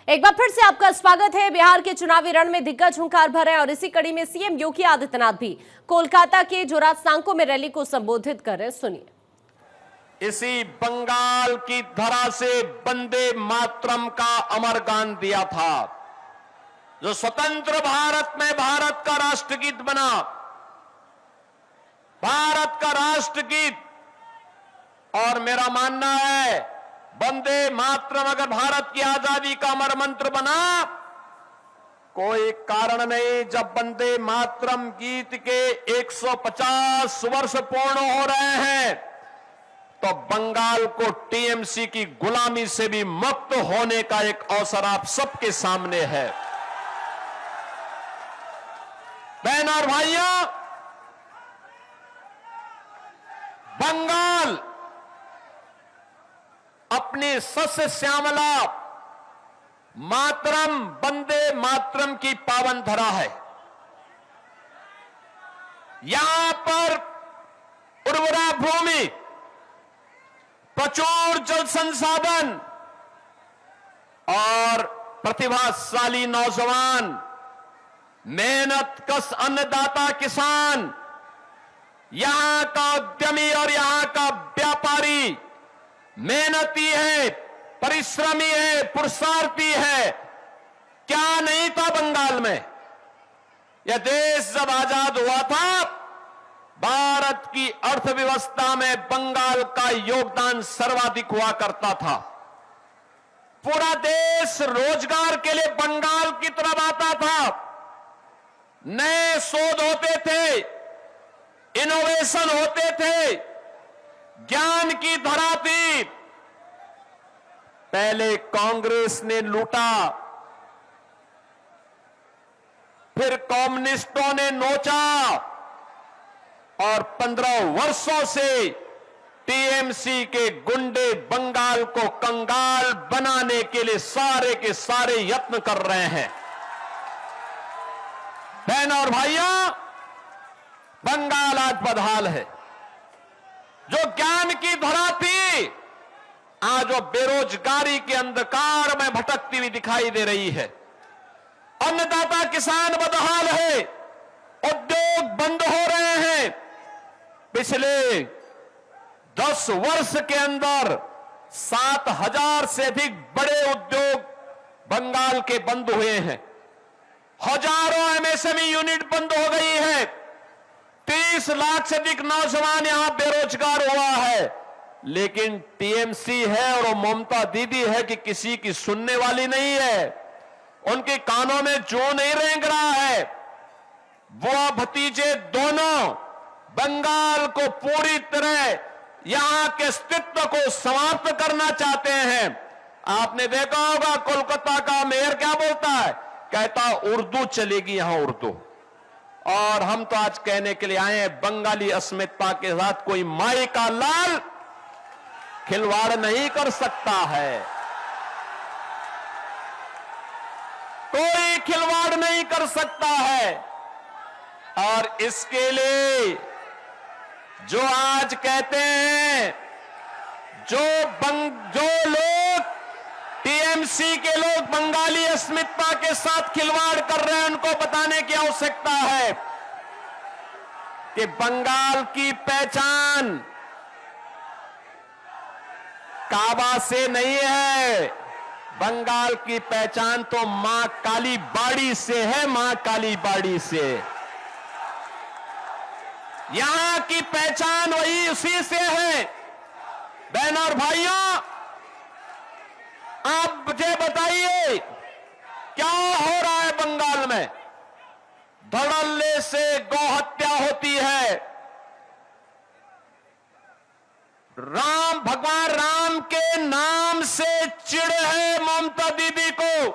एक बार फिर से आपका स्वागत है। बिहार के चुनावी रण में दिग्गज हुंकार भर रहे हैं और इसी कड़ी में सीएम योगी आदित्यनाथ भी कोलकाता के जोरात सांको में रैली को संबोधित कर रहे हैं। सुनिए। इसी बंगाल की धरा से वंदे मातरम का अमर गान दिया था, जो स्वतंत्र भारत में भारत का राष्ट्रगीत बना। भारत का राष्ट्रगीत, और मेरा मानना है वंदे मातरम अगर भारत की आजादी का अमर मंत्र बना, कोई कारण नहीं जब वंदे मातरम गीत के 150 वर्ष पूर्ण हो रहे हैं तो बंगाल को टीएमसी की गुलामी से भी मुक्त होने का एक अवसर आप सबके सामने है। बहन और भाइयों, बंगाल अपनी सस्य श्यामला मातरम वंदे मातरम की पावन धरा है। यहां पर उर्वरा भूमि, प्रचुर जल संसाधन और प्रतिभाशाली नौजवान, मेहनत कश अन्नदाता किसान, यहां का उद्यमी और यहां का व्यापारी मेहनती है, परिश्रमी है, पुरुषार्थी है। क्या नहीं था बंगाल में? यह देश जब आजाद हुआ था, भारत की अर्थव्यवस्था में बंगाल का योगदान सर्वाधिक हुआ करता था। पूरा देश रोजगार के लिए बंगाल की तरफ आता था। नए शोध होते थे, इनोवेशन होते थे, ज्ञान की धरा थी। पहले कांग्रेस ने लूटा, फिर कम्युनिस्टों ने नोचा, और 15 वर्षों से टीएमसी के गुंडे बंगाल को कंगाल बनाने के लिए सारे के सारे यत्न कर रहे हैं। बहन और भाइयों, बंगाल आज बदहाल है। जो ज्ञान की धरा थी, आज वो बेरोजगारी के अंधकार में भटकती हुई दिखाई दे रही है। अन्नदाता किसान बदहाल है, उद्योग बंद हो रहे हैं। पिछले 10 वर्ष के अंदर 7,000 से अधिक बड़े उद्योग बंगाल के बंद हुए हैं। हजारों एमएसएमई यूनिट बंद हो गई है। 30 लाख से अधिक नौजवान यहां बेरोजगार हुआ है। लेकिन टीएमसी है और वो ममता दीदी है कि किसी की सुनने वाली नहीं है। उनके कानों में जू नहीं रेंग रहा है। बुआ भतीजे दोनों बंगाल को पूरी तरह यहां के अस्तित्व को समाप्त करना चाहते हैं। आपने देखा होगा कोलकाता का मेयर क्या बोलता है, कहता उर्दू चलेगी यहां, उर्दू। और हम तो आज कहने के लिए आए हैं, बंगाली अस्मिता के साथ कोई माई का लाल खिलवाड़ नहीं कर सकता है, कोई खिलवाड़ नहीं कर सकता है। और इसके लिए जो आज कहते हैं, जो लोग टीएमसी के लोग बंगाली अस्मिता के साथ खिलवाड़ कर रहे हैं, उनको बताने की आवश्यकता है कि बंगाल की पहचान काबा से नहीं है। बंगाल की पहचान तो मां काली बाड़ी से है, मां काली बाड़ी से। यहां की पहचान वही उसी से है। बहन और भाइयों, आप मुझे बताइए क्या हो रहा है बंगाल में? धड़ल्ले से गौहत्या होती है। भगवान राम के नाम से चिढ़ है ममता दीदी को।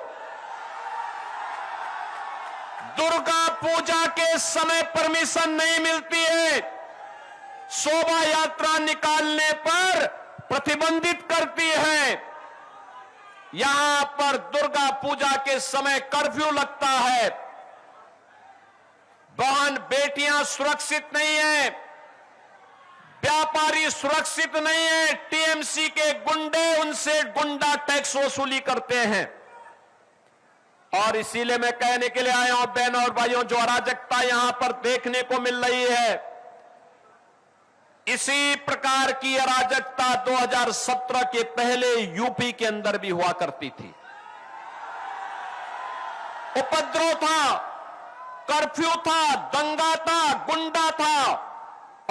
दुर्गा पूजा के समय परमिशन नहीं मिलती है, शोभा यात्रा निकालने पर प्रतिबंधित करती है। यहां पर दुर्गा पूजा के समय कर्फ्यू लगता है। बहन बेटियां सुरक्षित नहीं है, व्यापारी सुरक्षित नहीं है। टीएमसी के गुंडे उनसे गुंडा टैक्स वसूली करते हैं। और इसीलिए मैं कहने के लिए आया हूं बहनों और भाइयों, जो अराजकता यहां पर देखने को मिल रही है, इसी प्रकार की अराजकता 2017 के पहले यूपी के अंदर भी हुआ करती थी। उपद्रव था, कर्फ्यू था, दंगा था, गुंडा था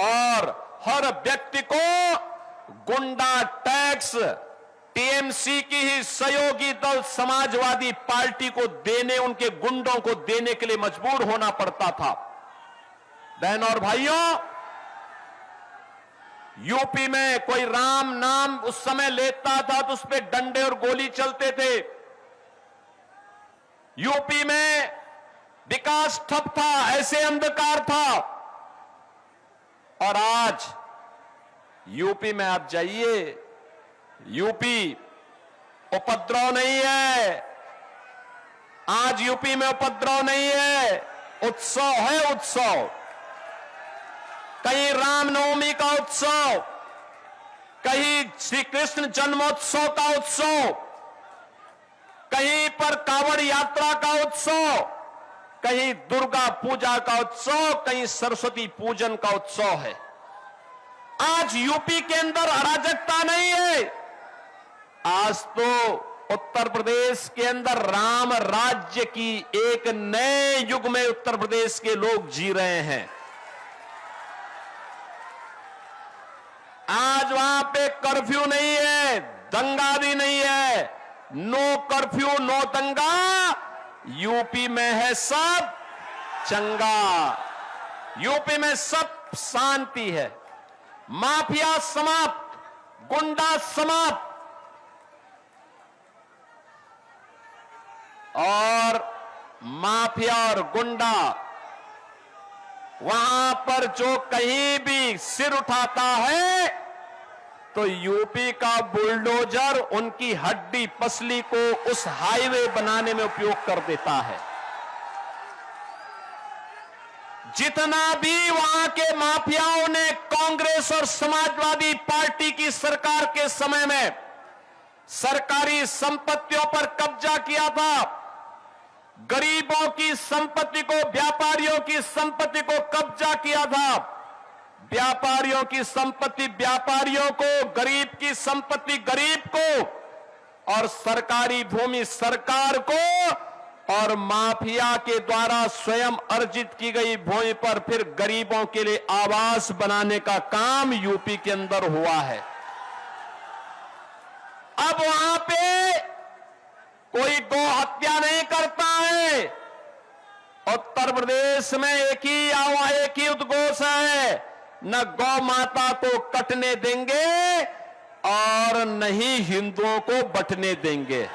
और हर व्यक्ति को गुंडा टैक्स टीएमसी की ही सहयोगी दल समाजवादी पार्टी को देने, उनके गुंडों को देने के लिए मजबूर होना पड़ता था। बहनों और भाइयों, यूपी में कोई राम नाम उस समय लेता था तो उस पर डंडे और गोली चलते थे। यूपी में विकास ठप था, ऐसे अंधकार था। और आज यूपी में आप जाइए, यूपी उपद्रव नहीं है। आज यूपी में उपद्रव नहीं है, उत्सव है, उत्सव। कहीं रामनवमी का उत्सव, कहीं श्री कृष्ण जन्मोत्सव का उत्सव, कहीं पर कांवड़ यात्रा का उत्सव, कहीं दुर्गा पूजा का उत्सव, कहीं सरस्वती पूजन का उत्सव है। आज यूपी के अंदर अराजकता नहीं है। आज तो उत्तर प्रदेश के अंदर राम राज्य की एक नए युग में उत्तर प्रदेश के लोग जी रहे हैं। आज वहां पे कर्फ्यू नहीं है, दंगा भी नहीं है। नो कर्फ्यू, नो दंगा। यूपी में है सब चंगा। यूपी में सब शांति है। माफिया समाप्त, गुंडा समाप्त। और माफिया और गुंडा वहां पर जो कहीं भी सिर उठाता है तो यूपी का बुलडोजर उनकी हड्डी पसली को उस हाईवे बनाने में उपयोग कर देता है। जितना भी वहां के माफियाओं ने कांग्रेस और समाजवादी पार्टी की सरकार के समय में सरकारी संपत्तियों पर कब्जा किया था, गरीबों की संपत्ति को, व्यापारियों की संपत्ति को कब्जा किया था, व्यापारियों की संपत्ति व्यापारियों को, गरीब की संपत्ति गरीब को और सरकारी भूमि सरकार को, और माफिया के द्वारा स्वयं अर्जित की गई भूमि पर फिर गरीबों के लिए आवास बनाने का काम यूपी के अंदर हुआ है। अब वहां पे कोई गौ हत्या नहीं करता है। उत्तर प्रदेश में एक ही उद्घोष है, न गौ माता को कटने देंगे और न ही हिंदुओं को बंटने देंगे।